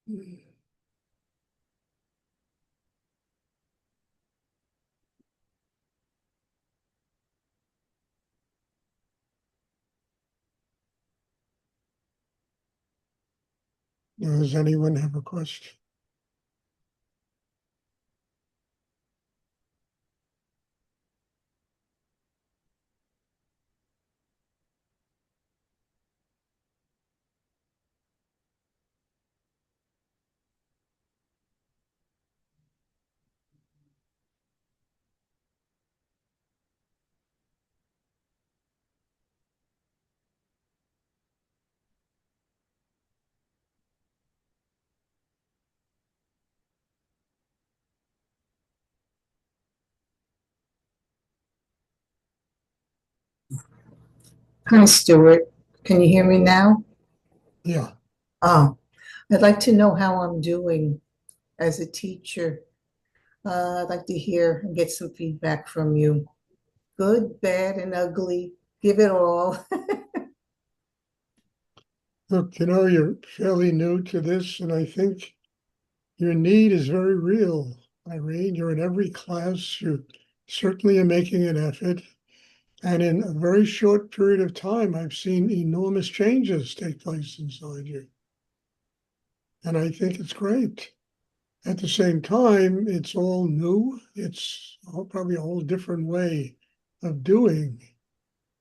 Does anyone have a question? Hi, Stuart. Can you hear me now? Yeah. Oh, I'd like to know how I'm doing as a teacher. I'd like to hear and get some feedback from you. Good, bad, and ugly. Give it all. Look, you're fairly new to this, and I think your need is very real, Irene. You're in every class. You certainly are making an effort. And in a very short period of time, I've seen enormous changes take place inside you. And I think it's great. At the same time, it's all new. It's probably a whole different way of doing.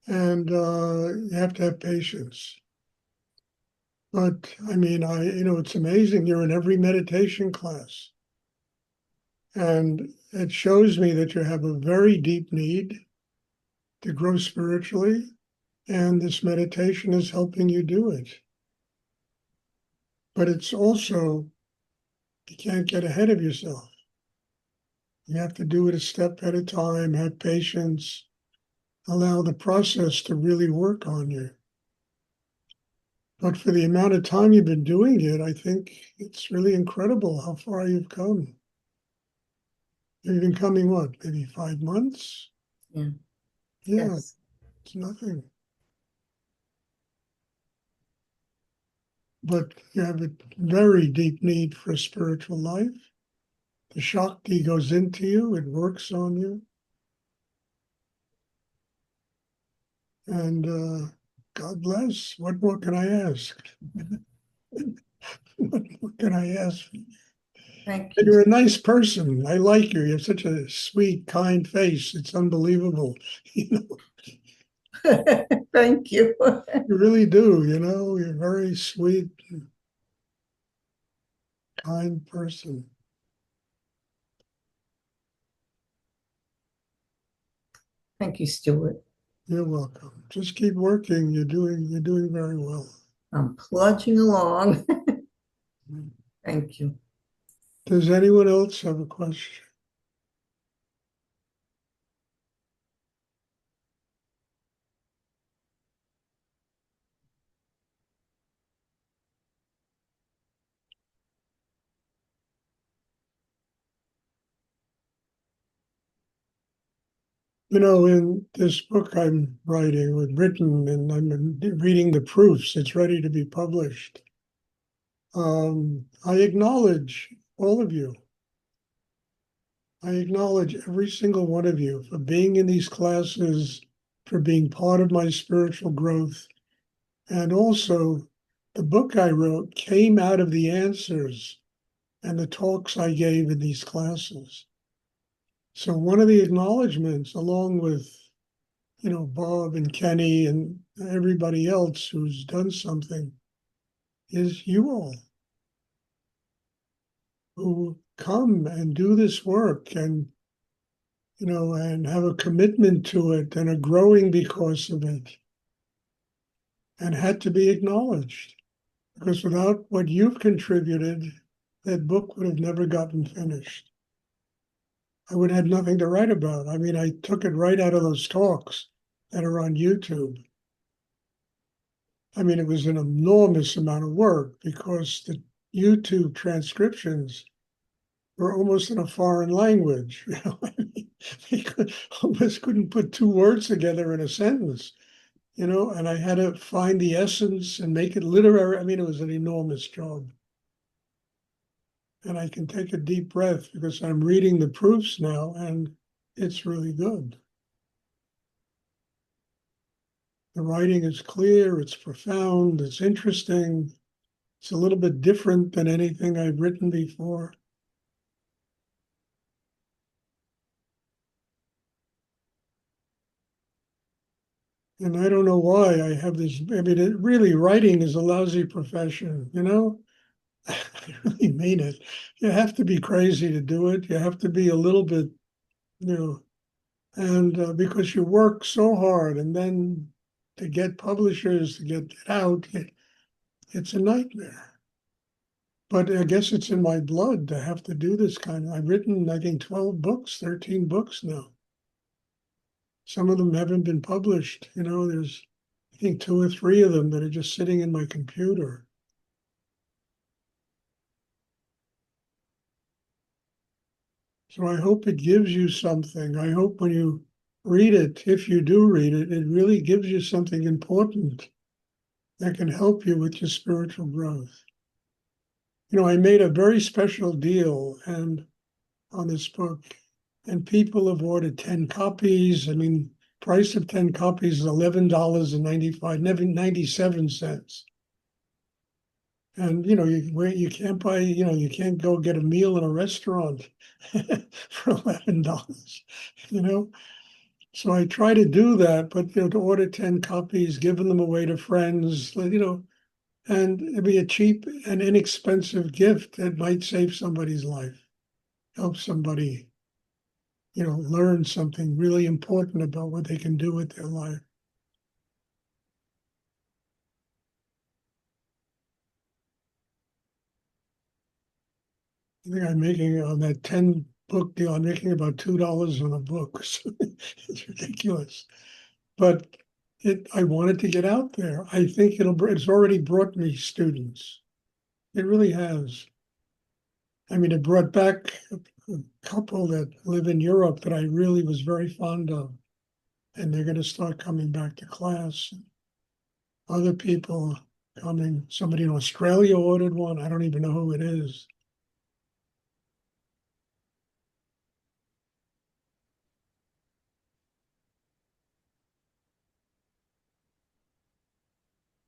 And you have to have patience. But I mean, it's amazing. You're in every meditation class. And it shows me that you have a very deep need to grow spiritually. And this meditation is helping you do it. But it's also, you can't get ahead of yourself. You have to do it a step at a time, have patience, allow the process to really work on you. But for the amount of time you've been doing it, I think it's really incredible how far you've come. You've been coming, what, maybe 5 months? Yeah. Yeah, Yes. it's nothing. But you have a very deep need for a spiritual life. The Shakti goes into you, it works on you. And God bless. What more can I ask? What more can I ask? Thank And you. you're a nice person. I like you. You have such a sweet, kind face. It's unbelievable. You know, Thank you. you really do. You're a very sweet, kind person. Thank you, Stuart. You're welcome. Just keep working. You're doing very well. I'm plunging along. Thank you. Does anyone else have a question? In this book I'm writing, written, and I'm reading the proofs, it's ready to be published. I acknowledge all of you. I acknowledge every single one of you for being in these classes, for being part of my spiritual growth. And also, the book I wrote came out of the answers and the talks I gave in these classes. So one of the acknowledgments, along with Bob and Kenny and everybody else who's done something, is you all who come and do this work and have a commitment to it and are growing because of it and had to be acknowledged. Because without what you've contributed, that book would have never gotten finished. I would have had nothing to write about. I mean, I took it right out of those talks that are on YouTube. I mean, it was an enormous amount of work because the YouTube transcriptions were almost in a foreign language. I mean, almost couldn't put two words together in a sentence, and I had to find the essence and make it literary. I mean, it was an enormous job. and I can take a deep breath because I'm reading the proofs now, and it's really good. The writing is clear, it's profound, it's interesting. It's a little bit different than anything I've written before. And I don't know why I have this. I mean, really, writing is a lousy profession, you know? I really mean it. You have to be crazy to do it. You have to be a little bit, you know, and because you work so hard, and then to get publishers, to get it out, it's a nightmare. But I guess it's in my blood to have to do this kind of. I've written, I think, 12 books, 13 books now. Some of them haven't been published. You know, there's, I think, 2 or 3 of them that are just sitting in my computer. So I hope it gives you something. I hope when you read it, if you do read it, it really gives you something important that can help you with your spiritual growth. You know, I made a very special deal and on this book, and people have ordered 10 copies. I mean, price of 10 copies is $11.97. And you can't buy, you can't go get a meal in a restaurant for $11, you know. So I try to do that, but to order 10 copies, giving them away to friends, and it'd be a cheap and inexpensive gift that might save somebody's life, help somebody, learn something really important about what they can do with their life. I think I'm making on that 10 book deal, I'm making about $2 on a book. So it's ridiculous. But I wanted to get out there. I think it's already brought me students. It really has. I mean, it brought back a couple that live in Europe that I really was very fond of. And they're going to start coming back to class. Other people coming. Somebody in Australia ordered one. I don't even know who it is.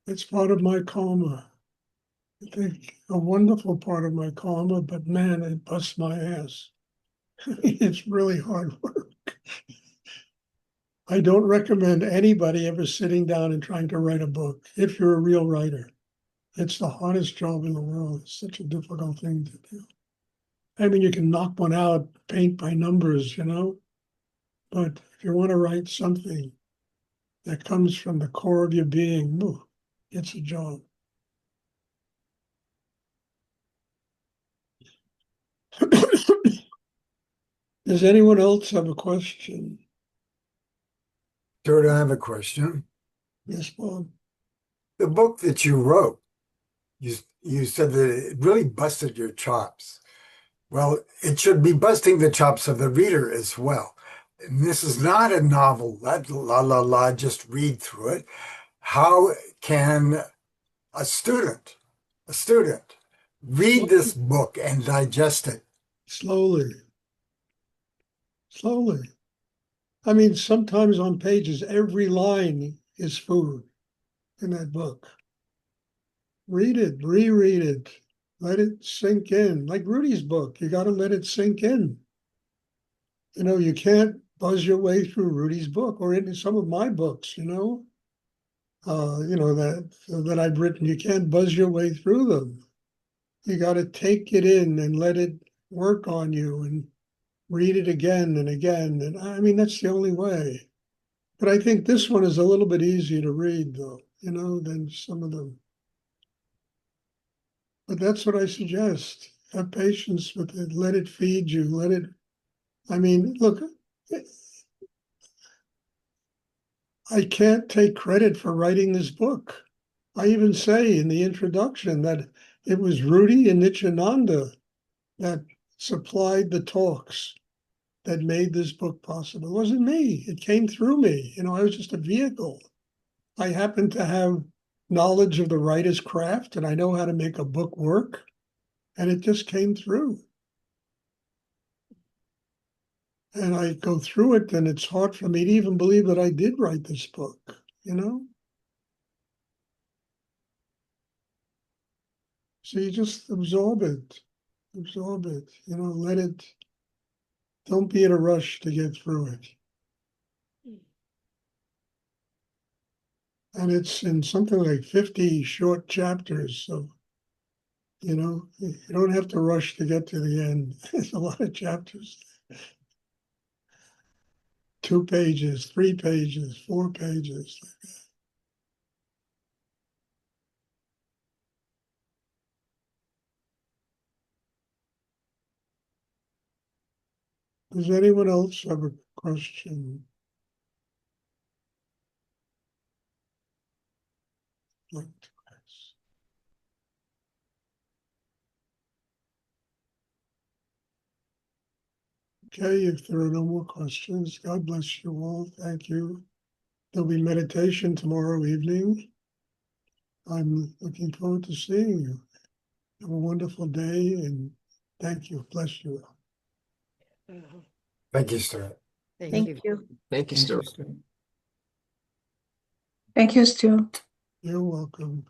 It's part of my karma. I think a wonderful part of my karma, but man, it busts my ass. It's really hard work. I don't recommend anybody ever sitting down and trying to write a book if you're a real writer. It's the hardest job in the world. It's such a difficult thing to do. I mean, you can knock one out, paint by numbers, but if you want to write something that comes from the core of your being, it's a job. Does anyone else have a question? Stuart, I have a question. Yes, Bob. The book that you wrote, you said that it really busted your chops. Well, it should be busting the chops of the reader as well. And this is not a novel, just read through it. How can a student read this book and digest it? Slowly. I mean, sometimes on pages, every line is food in that book. Read it, reread it, let it sink in. Like Rudy's book, you got to let it sink in. You can't buzz your way through Rudy's book or into some of my books, that I've written. You can't buzz your way through them. You got to take it in and let it work on you and read it again and again. And I mean, that's the only way. But I think this one is a little bit easier to read, though, than some of them. But that's what I suggest. Have patience with it. Let it feed you. I mean, look, I can't take credit for writing this book. I even say in the introduction that it was Rudy and Nityananda that supplied the talks that made this book possible. It wasn't me. It came through me. I was just a vehicle. I happen to have knowledge of the writer's craft and I know how to make a book work. And it just came through. And I go through it, and it's hard for me to even believe that I did write this book, you know? So you just absorb it, you know, let it, don't be in a rush to get through it. And it's in something like 50 short chapters, so, you know, you don't have to rush to get to the end. There's a lot of chapters. 2 pages, 3 pages, 4 pages. Does anyone else have a question? Like to ask? Okay, if there are no more questions, God bless you all. Thank you. There'll be meditation tomorrow evening. I'm looking forward to seeing you. Have a wonderful day, and thank you. Bless you. Thank you, Stuart. Thank you. Thank you, Stuart. Thank you, Stu. You're welcome.